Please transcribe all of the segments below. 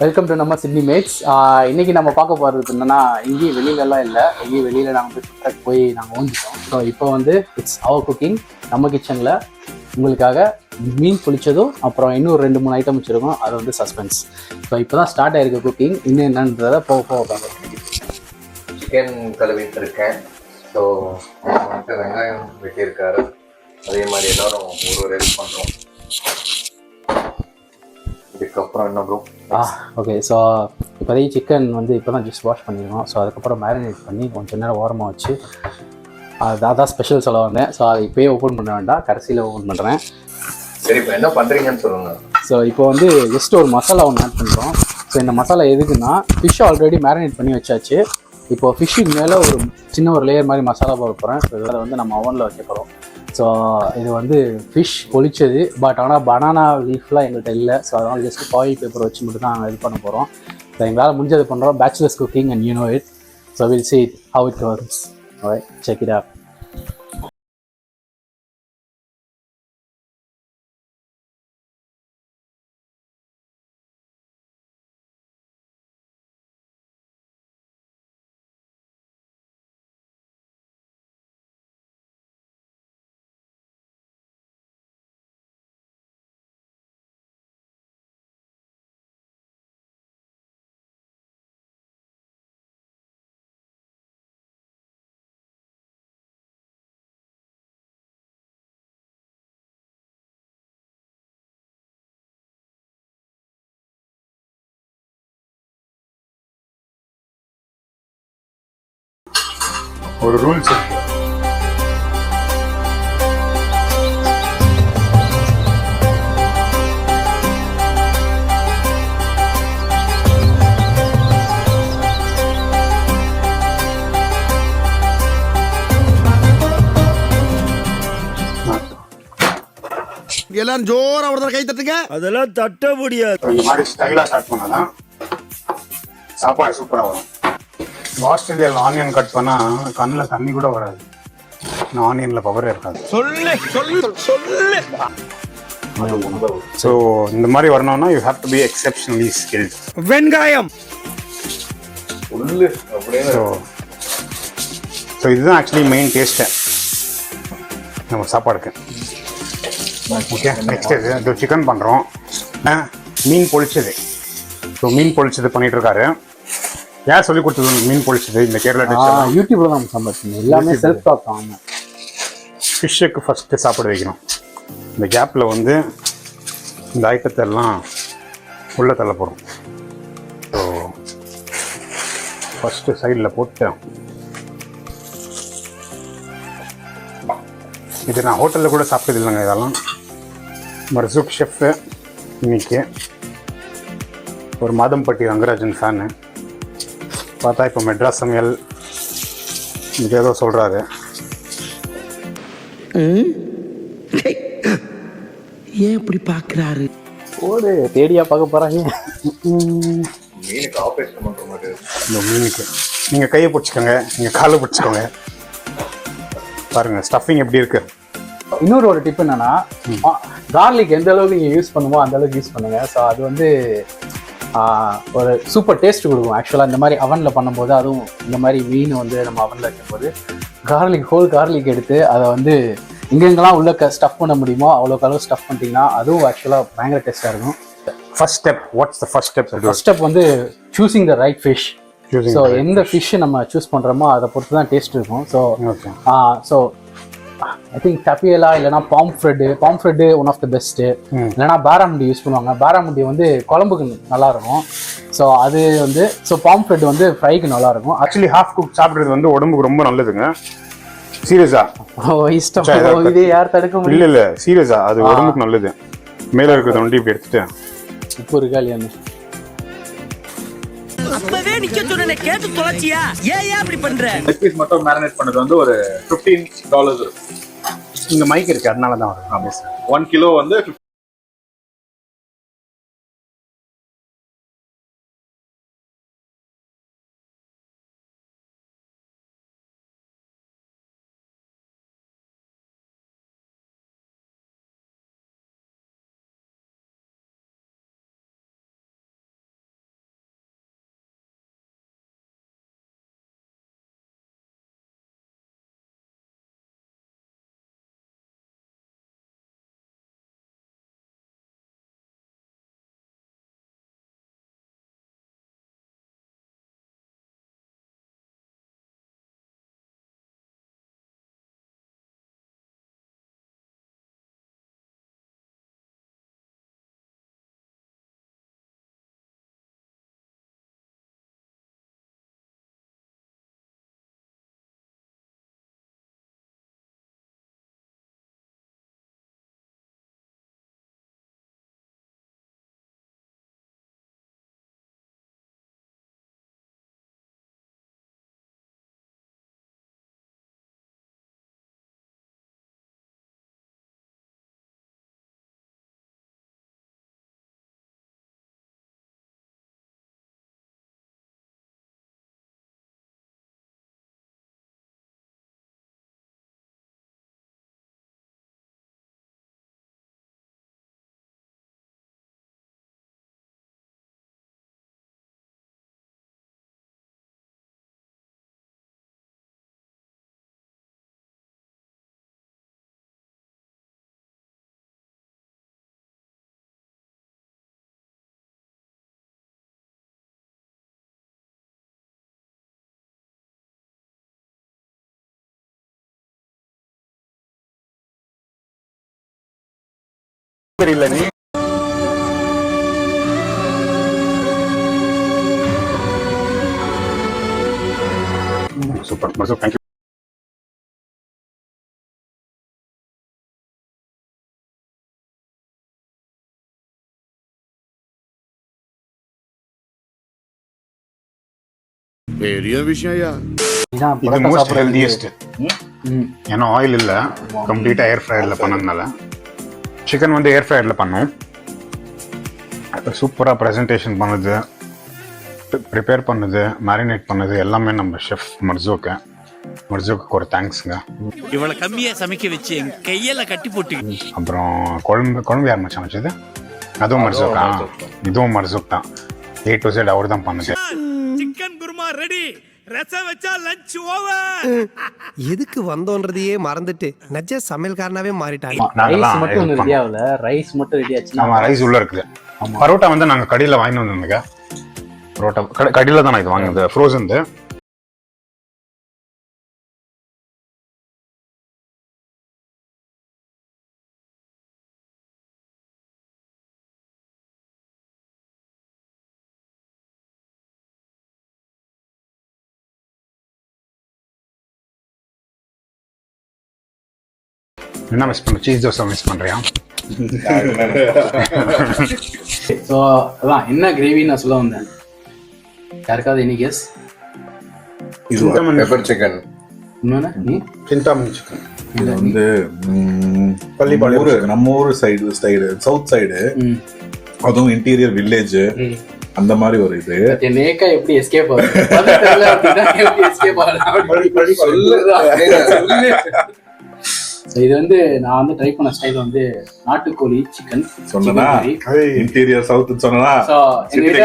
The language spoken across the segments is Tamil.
வெல்கம் டு நம்ம சிட்னி மேட்ஸ். இன்னைக்கு நம்ம பார்க்க போகிறது என்னன்னா, எங்கேயும் வெளியிலலாம் இல்லை, எங்கேயும் வெளியில் நாங்கள் போய் நாங்கள் ஓஞ்சிட்டோம். ஸோ இப்போ வந்து இட்ஸ் அவர் குக்கிங். நம்ம கிச்சனில் உங்களுக்காக மீன் பொளிச்சதும் அப்புறம் இன்னும் 2-3 ஐட்டம் வச்சுருக்கோம். அது வந்து சஸ்பென்ஸ். ஸோ இப்போ தான் ஸ்டார்ட் ஆகிருக்கு குக்கிங். இன்னும் என்னன்றதை போக பார்க்கலாம். சிக்கன் கழுவிட்டு இருக்கேன். ஸோ வந்துட்டு வெங்காயம் வெட்டியிருக்காரு. அதே மாதிரி எல்லாரும் ஒரு ஹெல்ப் பண்ணுறோம். இதுக்கப்புறம் என்ன ப்ரோ? ஓகே. ஸோ இப்போதைக்கு சிக்கன் வந்து இப்போ தான் ஜஸ்ட் வாஷ் பண்ணியிருக்கோம். ஸோ அதுக்கப்புறம் மேரினேட் பண்ணி கொஞ்சம் நேரம் ஓரமாக வச்சு அதான் ஸ்பெஷல் சொல்ல வந்தேன். ஸோ அதை இப்போயே ஓப்பன் பண்ண வேண்டாம், கடைசியில் ஓப்பன் பண்ணுறேன். சரி, இப்போ என்ன பண்ணுறீங்கன்னு சொல்லுங்கள். ஸோ இப்போ வந்து ஜஸ்ட் ஒரு மசாலா ஒன்று ஆட் பண்ணுறோம். ஸோ இந்த மசாலா எதுக்குன்னா, ஃபிஷ் ஆல்ரெடி மேரினேட் பண்ணி வச்சாச்சு. இப்போது ஃபிஷ்ஷுக்கு மேலே ஒரு சின்ன ஒரு லேயர் மாதிரி மசாலா போட போகிறேன். ஸோ இதில் வந்து நம்ம அவனில் வைக்க போகிறோம். ஸோ இது வந்து ஃபிஷ் பொளிச்சது, பட் ஆனால் பனானா லீஃப்லாம் எங்கள்கிட்ட இல்லை. ஸோ அதனால் ஜஸ்ட் ஃபாயில் பேப்பர் வச்சு மட்டும் தான் நாங்கள் இது பண்ண போகிறோம். ஸோ எங்களால் முடிஞ்சது பண்ணுறோம். Bachelors cooking and you know it. So will see how it works. Alright, check it out. ஒரு ரூல்ஸ் இருக்கு. எல்லாரும் ஜோரா ஒரு கை தட்டுங்க. அதெல்லாம் தட்ட முடியாது. இந்த மாதிரி ஸ்டைலா ஸ்டார்ட் பண்ணலாம், சாப்பாடு சூப்பரா வரும். ஆஸ்திரேலியாவில் ஆனியன் கட் பண்ணா கண்ணில் தண்ணி கூட வராது. ஆனியன்ல பவரே இருக்காது. சொல்லு சொல்லு சொல்லு. ஸோ இந்த மாதிரி வரணும்னா you have to be exceptionally skilled. வெங்காயம் உள்ளு அப்படியே. ஸோ இதுதான் ஆக்சுவலி மெயின் டேஸ்ட்டு நம்ம சாப்பாடுக்கு. ஓகே, நெக்ஸ்ட் இது சிக்கன் பண்ணுறோம். மீன் பொளிச்சது. ஸோ மீன் பொளிச்சது பண்ணிட்டு இருக்காரு. யார் சொல்லி கொடுத்தது மீன் பொளிச்சது? இந்த கேரளா டிஷ் யூடியூப்ல தான் சம்பாதிச்சோம். எல்லாமே செல்ஃப் டாக் தான். ஃபிஷ்ஷுக்கு ஃபஸ்ட்டு சாப்பாடு வைக்கணும். இந்த கேப்பில் வந்து இந்த ஐட்டத்தை எல்லாம் உள்ளே தள்ள போகிறோம். ஸோ ஃபஸ்ட்டு சைடில் போட்டு, இது நான் ஹோட்டலில் கூட சாப்பிட்டது இல்லைங்க. இதெல்லாம் மர்சூக் ஷெஃப்பு இன்னைக்கு ஒரு மாதம்பட்டி ரங்கராஜன் ஃபேனு. பார்த்தா இப்போ மெட்ராஸ் சமையல் இது ஏதோ சொல்கிறாரு. ஏன் இப்படி பார்க்குறாரு? ஒரு தேடியா பார்க்க போகிறாங்க. மீனுக்கு ஆப்ரேஷன் பண்ணுற மாதிரி. இந்த மீனுக்கு நீங்கள் கையை பிடிச்சிக்கோங்க, நீங்கள் காலை பிடிச்சிக்கோங்க. பாருங்கள் ஸ்டஃபிங் எப்படி இருக்குது. இன்னொரு ஒரு டிப் என்னன்னா, கார்லிக் எந்த அளவுக்கு நீங்கள் யூஸ் பண்ணுமோ அந்த அளவுக்கு யூஸ் பண்ணுங்க. ஸோ அது வந்து ஒரு சூப்பர் டேஸ்ட் கொடுக்கும். ஆக்சுவலாக இந்த மாதிரி அவனில் பண்ணும்போது, அதுவும் இந்த மாதிரி மீன் வந்து நம்ம அவனில் வைக்கும்போது ஹோல் கார்லிக் எடுத்து அதை வந்து எங்கெங்கெல்லாம் உள்ள ஸ்டஃப் பண்ண முடியுமோ அவ்வளோக்கு அளவு ஸ்டஃப் பண்ணிட்டீங்கன்னா அதுவும் ஆக்சுவலாக பயங்கர டேஸ்ட்டாக இருக்கும். First step, what's the first step? First step வந்து choosing the right fish. So எந்த ஃபிஷ் நம்ம சூஸ் பண்ணுறோமோ அதை பொறுத்து தான் டேஸ்ட் இருக்கும். ஸோ ஐ திங்க் டப்பியலா இல்லைனா பாம்ஃப்ரெட்டு ஒன் ஆஃப் த பெஸ்ட்டு. இல்லைனா பேராமுண்டி யூஸ் பண்ணுவாங்க. பேராமுண்டி வந்து குழம்புக்கு நல்லாயிருக்கும். ஸோ அது வந்து பாம்ஃப்ரெட் வந்து ஃப்ரைக்கு நல்லாயிருக்கும். ஆக்சுவலி ஹாஃப் குக் சாப்பிட்றது வந்து உடம்புக்கு ரொம்ப நல்லதுங்க. சீரியஸா? இஷ்டம் இதே யார் தடுக்க முடியும்? இல்லை சீரியஸா, அது உடம்புக்கு நல்லது. மேலே இருக்கிறத வந்து இப்படி எடுத்துட்டு உப்பு இருக்கா இல்லையான்னு அப்பவே நிக்க சொன்ன கேட்டு தொலைச்சியா? ஏன் அப்படி பண்ற? லெக் பீஸ் மட்டும் மேரினேட் பண்ணது வந்து ஒரு $15 இருக்கும். இந்த மைக் இருக்கு, அதனால தான் வரும். ஆமாம் சார். 1 கிலோ வந்து தெரியல நீ சூப்பர் மர்சூக் தேங்க்யூ. பெரிய விஷயம்யா. இதான் இது பரோட்டா மோஸ்ட் சாப்பிடுறது. ஹெல்தியஸ்ட். ஏன்னா ஆயில் இல்லை, கம்ப்ளீட்டாக ஏர் ஃப்ரையரில் பண்ணதுனால. சிக்கன் வந்து ஏர் ஃப்ரையரில் பண்ணோம். சூப்பராக ப்ரெசன்டேஷன் பண்ணுது, ப்ரிப்பேர் பண்ணுது, மேரினேட் பண்ணுது எல்லாமே நம்ம ஷெஃப் மர்சூக்கு ஒரு தேங்க்ஸுங்க. இவ்வளவு கம்மியா சமைக்க வச்சு என் கையில கட்டி போட்டு. அப்புறம் குழம்பு யார் மச்சான் வச்சது? அதுவும் மர்சூக்கா? இதுவும் மர்சூக் தான். A to Z அவர் தான் பண்ணுது. சிக்கன் குருமா ரெடி, ரசம் வச்சா லஞ்ச் ஓவர். எதுக்கு வந்தோன்றதையே மறந்துட்டு நஜ சமையல்காரனாவே மாறிட்டாங்க. ரைஸ் மட்டும் ஒன்று ரெடி ஆகல. ரைஸ் மட்டும் ரெடி ஆச்சுன்னா ஆமாம், ரைஸ் உள்ள இருக்குது. பரோட்டா வந்து நாங்கள் கடையில் வாங்கிட்டு வந்தோங்க. பரோட்டா கடையில் தான் நான் இது வாங்கினது, ஃப்ரோசன். என்ன மிஸ் பண்ண? சீஸ் தோசை மிஸ் பண்ணுறியா? ஸோ அதான் என்ன கிரேவின்னு நான் சொல்ல வந்தேன். யாருக்காவது எனி கெஸ்? Pepper chicken. இன்னொன்று நீ சிந்தாமணி சிக்கன். இது வந்து பள்ளிப்பாளையம் நம்ம ஊர் சைடு சவுத் சைடு, அதுவும் இன்டீரியர் வில்லேஜ் அந்த மாதிரி ஒரு இது. நேக்கா எப்படி எஸ்கேப் ஆகுது? எப்படி எஸ்கேப் ஆகுது? இது வந்து நான் வந்து ட்ரை பண்ண ஸ்டைல் வந்து நாட்டுக்கோழி சிக்கன் சொன்னா இன்டீரியர் சவுத் சொன்னா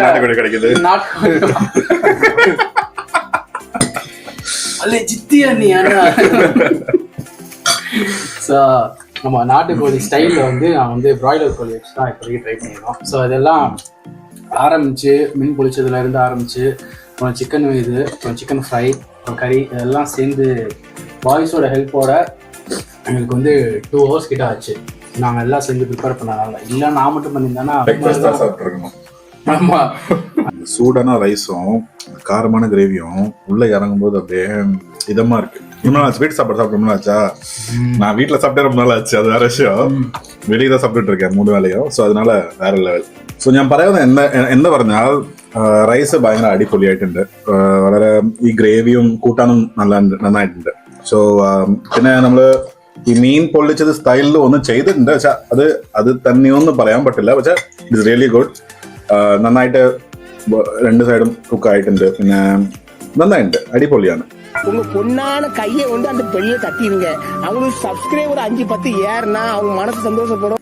நாட்டுக்கோழி கிடைக்குது. நம்ம நாட்டுக்கோழி ஸ்டைல்ல வந்து நான் வந்து பிராய்லர் கோழி வச்சு தான் இப்போதைக்கு ட்ரை பண்ணிருக்கோம். ஸோ இதெல்லாம் ஆரம்பிச்சு மீன் பொழிச்சதுல இருந்து ஆரம்பிச்சு அப்புறம் சிக்கன் இது, அப்புறம் சிக்கன் ஃப்ரை, அப்புறம் கறி, இதெல்லாம் சேர்ந்து பாய்ஸோட ஹெல்ப்போட எங்களுக்கு வந்து 2 hours கிட்ட ஆச்சு. நாங்கள் எல்லாம் சேர்ந்து ப்ரிப்பேர் பண்ணாங்க. இல்லை நான் மட்டும் பண்ணியிருந்தேன்னா சாப்பிட்டுருக்கணும். ஆமா, சூடான ரைஸும் காரமான கிரேவியும் உள்ள இறங்கும் போது அப்படியே இதமா இருக்கு. இன்னும் ஸ்வீட் சாப்பாடு சாப்பிட்டு ஆச்சா? நான் வீட்டுல சாப்பிட்டே ரொம்ப நாள் ஆச்சு, அது வேற விஷயம். வெளியே தான் சாப்பிட்டுட்டு இருக்கேன் 3 வேளையும். ஸோ அதனால വേറെ ലെവൽ. സോ ഞാൻ പറയുന്നത് എന്താ പറഞ്ഞാൽ റൈസ് ഭയങ്കര അടിപൊളിയായിട്ടുണ്ട്. വളരെ ഈ ഗ്രേവിയും കൂട്ടാനും നന്നായിട്ടുണ്ട്. സോ പിന്നെ നമ്മള് ഈ മീൻ പൊള്ളിച്ചത് സ്റ്റൈലിൽ ഒന്ന് ചെയ്തിട്ടുണ്ട്. പക്ഷെ അത് തന്നെയൊന്നും പറയാൻ പറ്റില്ല. പക്ഷെ ഇറ്റ്സ് റിയലി ഗുഡ്. നന്നായിട്ട് 2 സൈഡും കുക്ക് ആയിട്ടുണ്ട്. പിന്നെ നന്നായിട്ടുണ്ട്, അടിപൊളിയാണ്. உங்க பொண்ணான கையை வந்து அந்த பெரிய தட்டிடுங்க. அவங்களுக்கு சப்ஸ்கிரைபர் 5-10 ஏறுனா அவங்க மனசு சந்தோஷப்படும்.